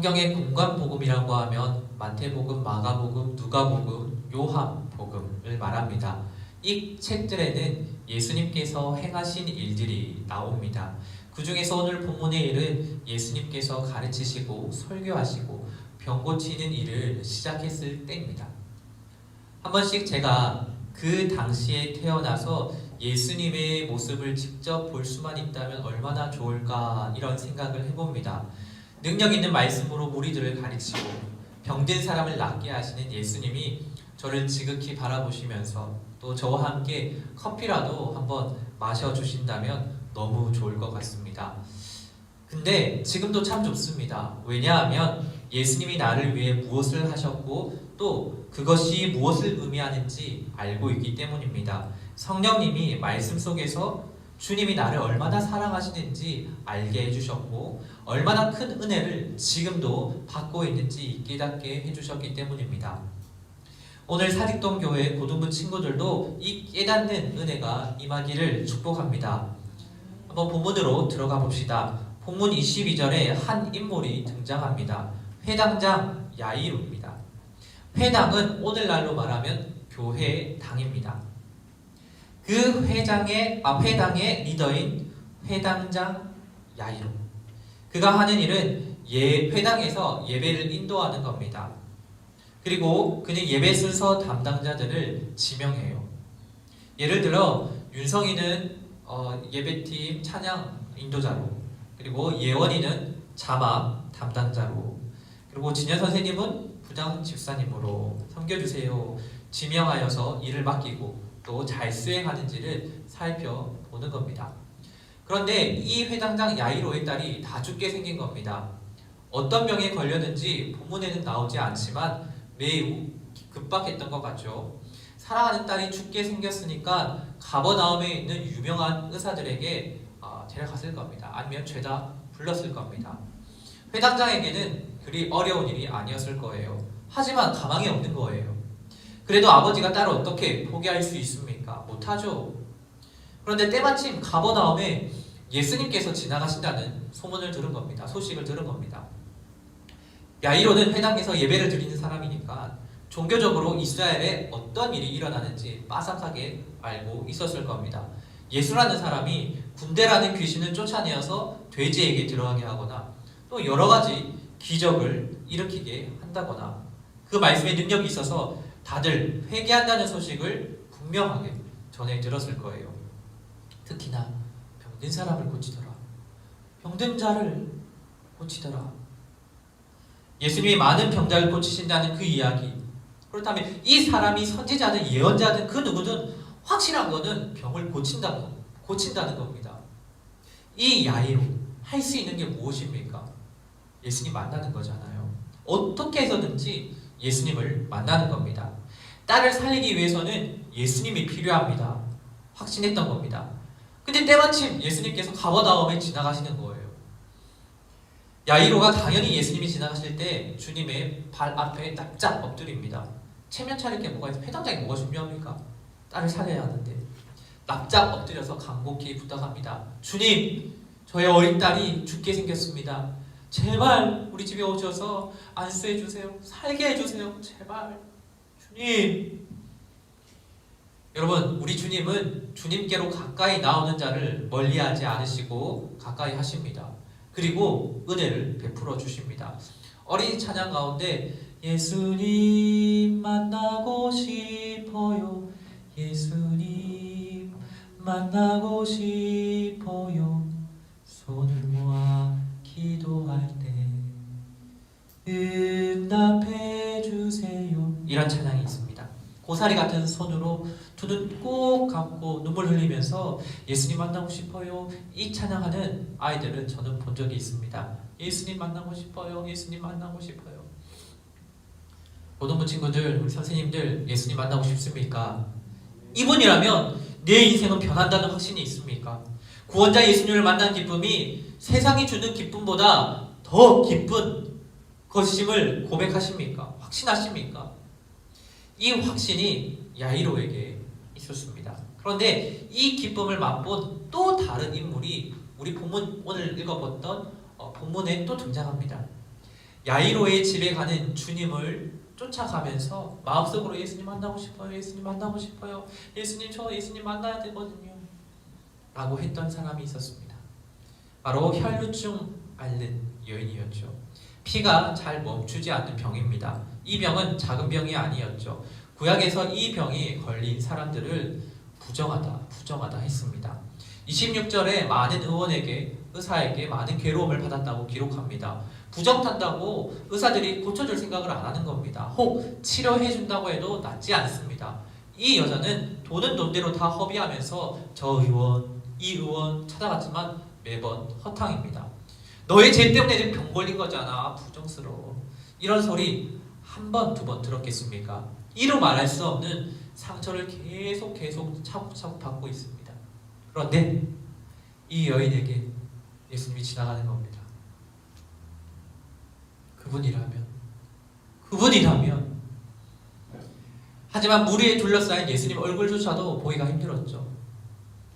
성경의 공관복음이라고 하면 마태복음, 마가복음, 누가복음, 요한복음을 말합니다. 이 책들에는 예수님께서 행하신 일들이 나옵니다. 그 중에서 오늘 본문의 일은 예수님께서 가르치시고 설교하시고 병 고치는 일을 시작했을 때입니다. 한 번씩 제가 그 당시에 태어나서 예수님의 모습을 직접 볼 수만 있다면 얼마나 좋을까 이런 생각을 해봅니다. 능력 있는 말씀으로 무리들을 가르치고 병든 사람을 낫게 하시는 예수님이 저를 지극히 바라보시면서 또 저와 함께 커피라도 한번 마셔주신다면 너무 좋을 것 같습니다. 근데 지금도 참 좋습니다. 왜냐하면 예수님이 나를 위해 무엇을 하셨고 또 그것이 무엇을 의미하는지 알고 있기 때문입니다. 성령님이 말씀 속에서 주님이 나를 얼마나 사랑하시는지 알게 해주셨고 얼마나 큰 은혜를 지금도 받고 있는지 깨닫게 해주셨기 때문입니다. 오늘 사직동 교회 고등부 친구들도 이 깨닫는 은혜가 임하기를 축복합니다. 한번 본문으로 들어가 봅시다. 본문 22절에 한 인물이 등장합니다. 회당장 야이로입니다. 회당은 오늘날로 말하면 교회 당입니다. 그 회당의 리더인 회당장 야이로. 그가 하는 일은 회당에서 예배를 인도하는 겁니다. 그리고 그는 예배 순서 담당자들을 지명해요. 예를 들어 윤성이는 예배팀 찬양 인도자로, 그리고 예원이는 자막 담당자로, 그리고 진현 선생님은 부장 집사님으로 섬겨주세요. 지명하여서 일을 맡기고 또 잘 수행하는지를 살펴보는 겁니다. 그런데 이 회당장 야이로의 딸이 다 죽게 생긴 겁니다. 어떤 병에 걸렸는지 본문에는 나오지 않지만 매우 급박했던 것 같죠. 사랑하는 딸이 죽게 생겼으니까 가버나움에 있는 유명한 의사들에게 데려갔을 겁니다. 아니면 죄다 불렀을 겁니다. 회당장에게는 그리 어려운 일이 아니었을 거예요. 하지만 가망이 없는 거예요. 그래도 아버지가 딸을 어떻게 포기할 수 있습니까? 못하죠. 그런데 때마침 가버나움에 예수님께서 지나가신다는 소문을 들은 겁니다. 소식을 들은 겁니다. 야이로는 회당에서 예배를 드리는 사람이니까 종교적으로 이스라엘에 어떤 일이 일어나는지 빠삭하게 알고 있었을 겁니다. 예수라는 사람이 군대라는 귀신을 쫓아내어서 돼지에게 들어가게 하거나 또 여러 가지 기적을 일으키게 한다거나 그 말씀에 능력이 있어서 다들 회개한다는 소식을 분명하게 전해 들었을 거예요. 특히나 병든 사람을 고치더라. 병든 자를 고치더라. 예수님이 많은 병자를 고치신다는 그 이야기. 그렇다면 이 사람이 선지자든 예언자든 그 누구든 확실한 거는 병을 고친다는 겁니다. 이 야이로 할 수 있는 게 무엇입니까? 예수님 만나는 거잖아요. 어떻게 해서든지 예수님을 만나는 겁니다. 딸을 살리기 위해서는 예수님이 필요합니다. 확신했던 겁니다. 근데 때마침 예수님께서 가버나움에 지나가시는 거예요. 야이로가 당연히 예수님이 지나가실 때 주님의 발 앞에 납작 엎드립니다. 체면 차릴 게 뭐가 있어요? 회당장이 뭐가 중요합니까? 딸을 살려야 하는데 납작 엎드려서 간곡히 부탁합니다. 주님, 저의 어린 딸이 죽게 생겼습니다. 제발 우리 집에 오셔서 안수해 주세요. 살게 해주세요. 제발 주님. 여러분, 우리 주님은 주님께로 가까이 나오는 자를 멀리하지 않으시고 가까이 하십니다. 그리고 은혜를 베풀어 주십니다. 어린이 찬양 가운데 예수님 만나고 싶어요. 예수님 만나고 싶어요. 손을 모아 기도할 때 응답해 주세요. 이런 찬양이 있습니다. 고사리 같은 손으로 두 눈 꼭 감고 눈물 흘리면서 예수님 만나고 싶어요. 이 찬양하는 아이들은 저는 본 적이 있습니다. 예수님 만나고 싶어요. 예수님 만나고 싶어요. 고등부 친구들, 우리 선생님들 예수님 만나고 싶습니까? 이분이라면 내 인생은 변한다는 확신이 있습니까? 구원자 예수님을 만난 기쁨이 세상이 주는 기쁨보다 더 기쁜 것임을 고백하십니까? 확신하십니까? 이 확신이 야이로에게 있었습니다. 그런데 이 기쁨을 맛본 또 다른 인물이 우리 본문 오늘 읽어봤던 본문에 또 등장합니다. 야이로의 집에 가는 주님을 쫓아가면서 마음속으로 예수님 만나고 싶어요. 예수님 만나고 싶어요. 예수님 저 예수님 만나야 되거든요. 라고 했던 사람이 있었습니다. 바로 혈루증 앓는 여인이었죠. 피가 잘 멈추지 않는 병입니다. 이 병은 작은 병이 아니었죠. 구약에서 이 병이 걸린 사람들을 부정하다 했습니다. 26절에 많은 의사에게 많은 괴로움을 받았다고 기록합니다. 부정탄다고 의사들이 고쳐줄 생각을 안 하는 겁니다. 혹 치료해준다고 해도 낫지 않습니다. 이 여자는 돈은 돈대로 다 허비하면서 저 의원, 이 의원 찾아갔지만 매번 허탕입니다. 너의 죄 때문에 병 걸린 거잖아. 부정스러워. 이런 소리 한 번, 두 번 들었겠습니까? 이루 말할 수 없는 상처를 계속 차곡차곡 받고 있습니다. 그런데 이 여인에게 예수님이 지나가는 겁니다. 그분이라면 하지만 무리에 둘러싸인 예수님 얼굴조차도 보기가 힘들었죠.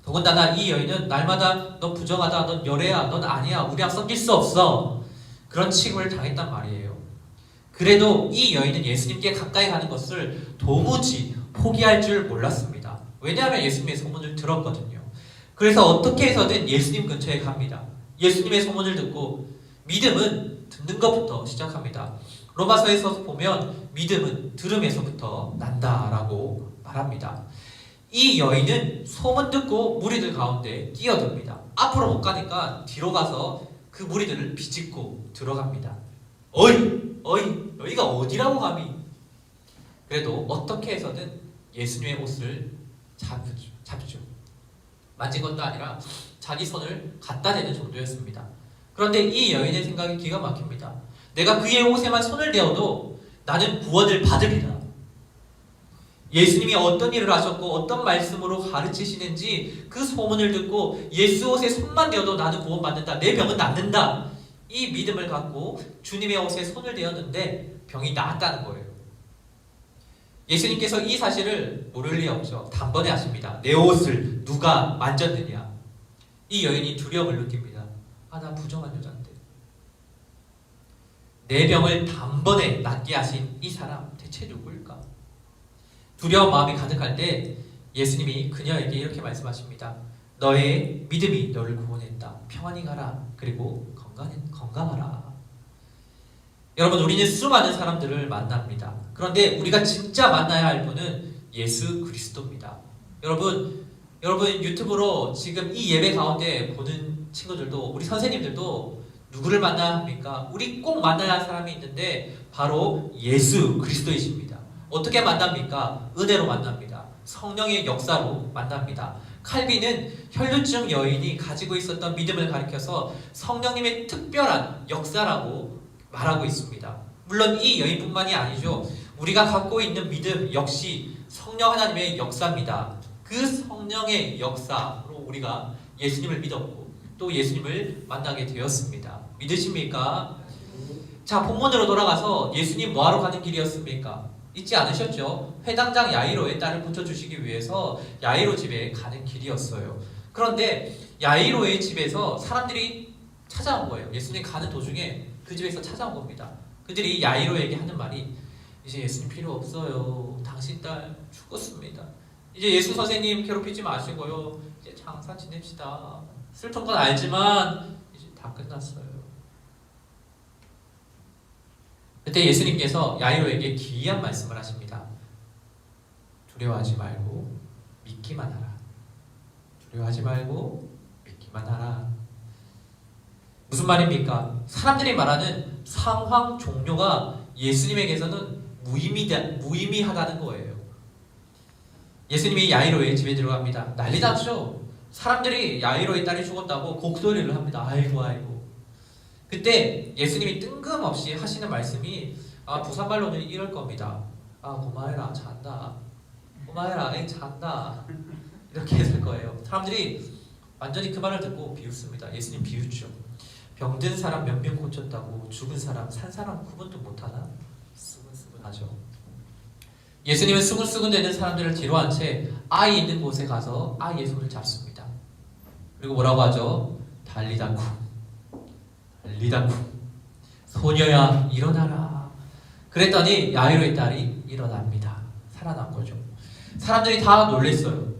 더군다나 이 여인은 날마다 넌 부정하다, 넌 멸해야, 넌 아니야, 우리랑 섞일 수 없어, 그런 취급을 당했단 말이에요. 그래도 이 여인은 예수님께 가까이 가는 것을 도무지 포기할 줄 몰랐습니다. 왜냐하면 예수님의 소문을 들었거든요. 그래서 어떻게 해서든 예수님 근처에 갑니다. 예수님의 소문을 듣고 믿음은 듣는 것부터 시작합니다. 로마서에서 보면 믿음은 들음에서부터 난다라고 말합니다. 이 여인은 소문 듣고 무리들 가운데 뛰어듭니다. 앞으로 못 가니까 뒤로 가서 그 무리들을 비집고 들어갑니다. 어이 너희가 어디라고 감히. 그래도 어떻게 해서든 예수님의 옷을 잡죠. 만진 것도 아니라 자기 손을 갖다 대는 정도였습니다. 그런데 이 여인의 생각이 기가 막힙니다. 내가 그의 옷에만 손을 대어도 나는 구원을 받으리라. 예수님이 어떤 일을 하셨고 어떤 말씀으로 가르치시는지 그 소문을 듣고 예수 옷에 손만 대어도 나는 구원받는다. 내 병은 낫는다. 이 믿음을 갖고 주님의 옷에 손을 대었는데 병이 나았다는 거예요. 예수님께서 이 사실을 모를 리 없죠. 단번에 아십니다. 내 옷을 누가 만졌느냐. 이 여인이 두려움을 느낍니다. 나 부정한 여자인데. 내 병을 단번에 낫게 하신 이 사람 대체 누구일까? 두려운 마음이 가득할 때 예수님이 그녀에게 이렇게 말씀하십니다. 너의 믿음이 너를 구원했다. 평안히 가라. 그리고 건강하라. 여러분, 우리는 수많은 사람들을 만납니다. 그런데 우리가 진짜 만나야 할 분은 예수 그리스도입니다. 여러분 유튜브로 지금 이 예배 가운데 보는 친구들도, 우리 선생님들도 누구를 만나야 합니까? 우리 꼭 만나야 할 사람이 있는데 바로 예수 그리스도이십니다. 어떻게 만납니까? 은혜로 만납니다. 성령의 역사로 만납니다. 칼빈은 혈루증 여인이 가지고 있었던 믿음을 가리켜서 성령님의 특별한 역사라고 말하고 있습니다. 물론 이 여인뿐만이 아니죠. 우리가 갖고 있는 믿음 역시 성령 하나님의 역사입니다. 그 성령의 역사로 우리가 예수님을 믿었고 또 예수님을 만나게 되었습니다. 믿으십니까? 자, 본문으로 돌아가서 예수님 뭐하러 가는 길이었습니까? 잊지 않으셨죠? 회당장 야이로의 딸을 고쳐주시기 위해서 야이로 집에 가는 길이었어요. 그런데 야이로의 집에서 사람들이 찾아온 거예요. 예수님 가는 도중에 그 집에서 찾아온 겁니다. 그들이 야이로에게 하는 말이, 이제 예수님 필요 없어요. 당신 딸 죽었습니다. 이제 예수 선생님 괴롭히지 마시고요. 이제 장사 지냅시다. 슬픈 건 알지만 이제 다 끝났어요. 그때 예수님께서 야이로에게 기이한 말씀을 하십니다. 두려워하지 말고 믿기만 하라. 두려워하지 말고 믿기만 하라. 무슨 말입니까? 사람들이 말하는 상황 종료가 예수님에게서는 무의미하다는 거예요. 예수님이 야이로의 집에 들어갑니다. 난리 났죠. 사람들이 야이로의 딸이 죽었다고 곡소리를 합니다. 아이고. 그때 예수님이 뜬금없이 하시는 말씀이, 부산말로는 이럴 겁니다. 고마해라, 잔다. 고마해라, 잔다. 이렇게 했을 거예요. 사람들이 완전히 그 말을 듣고 비웃습니다. 예수님 비웃죠. 병든 사람 몇 명 고쳤다고 죽은 사람, 산 사람 구분도 못하나? 스근스근하죠. 예수님은 스근스근대는 사람들을 뒤로 한 채 아이 있는 곳에 가서 아이의 손을 잡습니다. 그리고 뭐라고 하죠? 달리다쿵. 소녀야 일어나라. 그랬더니 야이로의 딸이 일어납니다. 살아난 거죠. 사람들이 다 놀랬어요.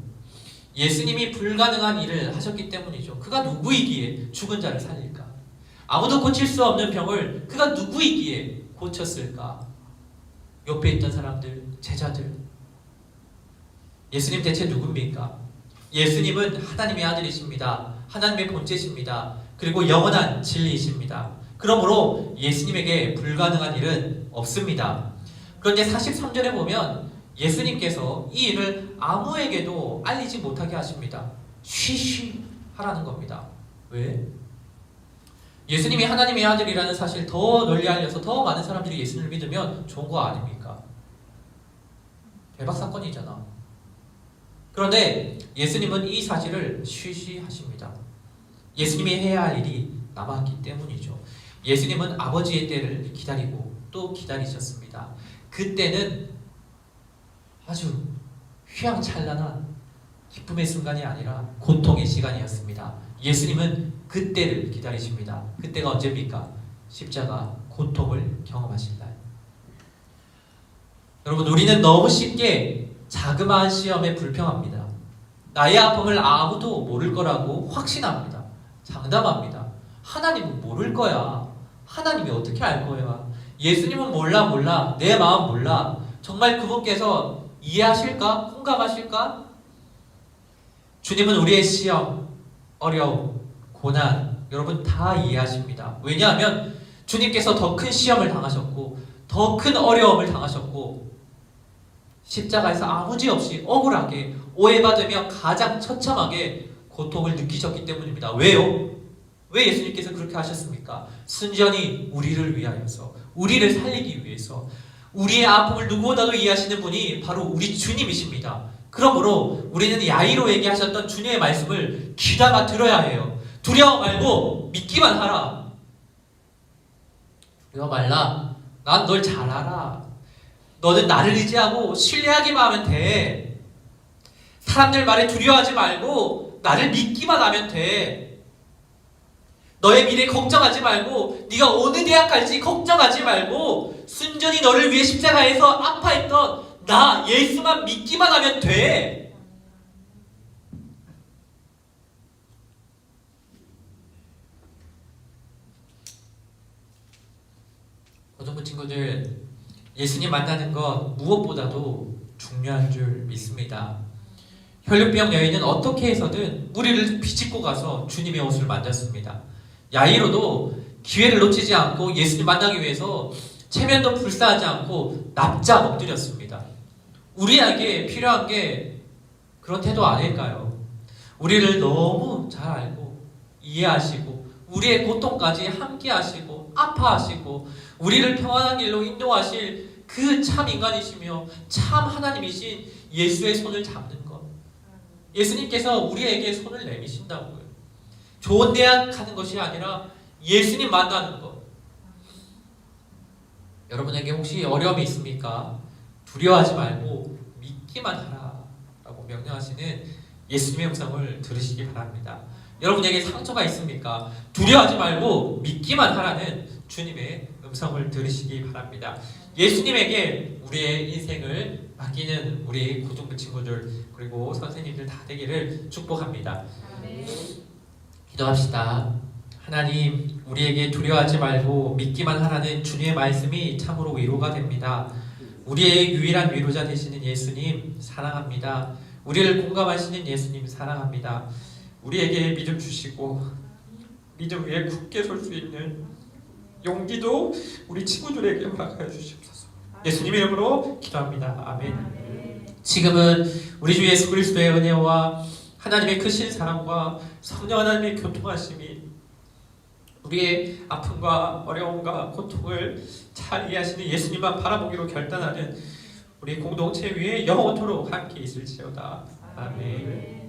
예수님이 불가능한 일을 하셨기 때문이죠. 그가 누구이기에 죽은 자를 살릴까? 아무도 고칠 수 없는 병을 그가 누구이기에 고쳤을까? 옆에 있던 사람들, 제자들. 예수님 대체 누굽니까? 예수님은 하나님의 아들이십니다. 하나님의 본체십니다. 그리고 영원한 진리이십니다. 그러므로 예수님에게 불가능한 일은 없습니다. 그런데 43절에 보면 예수님께서 이 일을 아무에게도 알리지 못하게 하십니다. 쉬쉬 하라는 겁니다. 왜? 예수님이 하나님의 아들이라는 사실 더 널리 알려서 더 많은 사람들이 예수님을 믿으면 좋은 거 아닙니까? 대박 사건이잖아. 그런데 예수님은 이 사실을 쉬쉬하십니다. 예수님이 해야 할 일이 남았기 때문이죠. 예수님은 아버지의 때를 기다리고 또 기다리셨습니다. 그때는 아주 휘황찬란한 기쁨의 순간이 아니라 고통의 시간이었습니다. 예수님은 그때를 기다리십니다. 그때가 언제입니까? 십자가 고통을 경험하실 날. 여러분, 우리는 너무 쉽게 자그마한 시험에 불평합니다. 나의 아픔을 아무도 모를 거라고 확신합니다. 장담합니다. 하나님은 모를 거야. 하나님이 어떻게 알 거야? 예수님은 몰라. 내 마음 몰라. 정말 그분께서 이해하실까? 공감하실까? 주님은 우리의 시험, 어려움, 고난 여러분 다 이해하십니다. 왜냐하면 주님께서 더 큰 시험을 당하셨고 더 큰 어려움을 당하셨고 십자가에서 아무 죄 없이 억울하게 오해받으며 가장 처참하게 고통을 느끼셨기 때문입니다. 왜요? 왜 예수님께서 그렇게 하셨습니까? 순전히 우리를 위하여서, 우리를 살리기 위해서. 우리의 아픔을 누구보다도 이해하시는 분이 바로 우리 주님이십니다. 그러므로 우리는 야이로에게 하셨던 주님의 말씀을 귀담아 들어야 해요. 두려워 말고 믿기만 하라. 두려워 말라. 난 널 잘 알아. 너는 나를 의지하고 신뢰하기만 하면 돼. 사람들 말에 두려워하지 말고 나를 믿기만 하면 돼. 너의 미래 걱정하지 말고 네가 어느 대학 갈지 걱정하지 말고 순전히 너를 위해 십자가에서 아파했던 나 예수만 믿기만 하면 돼. 고등부 친구들, 예수님 만나는 것 무엇보다도 중요한 줄 믿습니다. 혈류병 여인은 어떻게 해서든 무리를 비집고 가서 주님의 옷을 만졌습니다. 야이로도 기회를 놓치지 않고 예수님 만나기 위해서 체면도 불사하지 않고 납작 엎드렸습니다. 우리에게 필요한 게 그런 태도 아닐까요? 우리를 너무 잘 알고 이해하시고 우리의 고통까지 함께 하시고 아파하시고 우리를 평안한 길로 인도하실 그 참 인간이시며 참 하나님이신 예수의 손을 잡는 것. 예수님께서 우리에게 손을 내미신다고요. 좋은 대학 가는 것이 아니라 예수님 만나는 것. 여러분에게 혹시 어려움이 있습니까? 두려워하지 말고 믿기만 하라 라고 명령하시는 예수님의 음성을 들으시기 바랍니다. 여러분에게 상처가 있습니까? 두려워하지 말고 믿기만 하라는 주님의 음성을 들으시기 바랍니다. 예수님에게 우리의 인생을 맡기는 우리 고등부 친구들 그리고 선생님들 다 되기를 축복합니다. 기도합시다. 하나님, 우리에게 두려워하지 말고 믿기만 하라는 주님의 말씀이 참으로 위로가 됩니다. 우리의 유일한 위로자 되시는 예수님 사랑합니다. 우리를 공감하시는 예수님 사랑합니다. 우리에게 믿음 주시고 믿음 위에 굳게 설 수 있는 용기도 우리 친구들에게 허락하여 주시옵소서. 예수님의 이름으로 기도합니다. 아멘. 지금은 우리 주 예수 그리스도의 은혜와 하나님의 크신 사랑과 성령 하나님의 교통하심이 우리의 아픔과 어려움과 고통을 잘 이해하시는 예수님만 바라보기로 결단하는 우리 공동체 위에 영원토록 함께 있을지어다. 아멘.